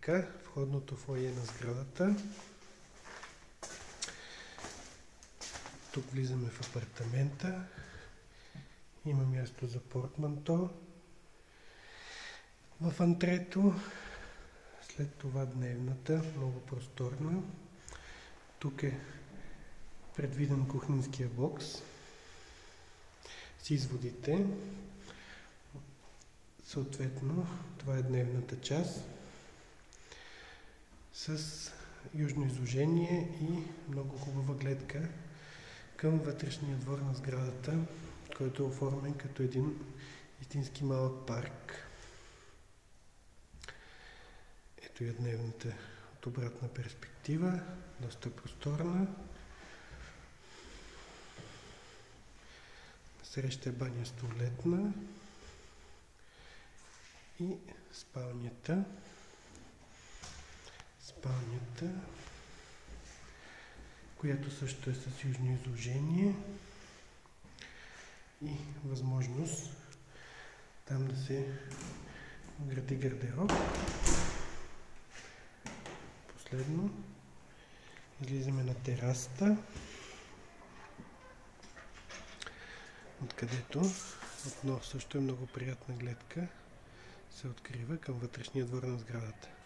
гледка, входното фоайе на сградата. Тук влизаме в апартамента. Има място за портманто. В антрето. След това дневната, много просторна. Тук е предвиден кухненския бокс с изводите. Съответно, това е дневната част с южно изложение и много хубава гледка към вътрешния двор на сградата, който е оформен като един истински малък парк. Ето я дневната от обратна перспектива, доста просторна. Среща е баня столетна и спалнята, която също е с южно изложение и възможност там да се гради гардероб. Последно излизаме на терасата, откъдето отново също е много приятна гледка, се открива към вътрешния двор на сградата.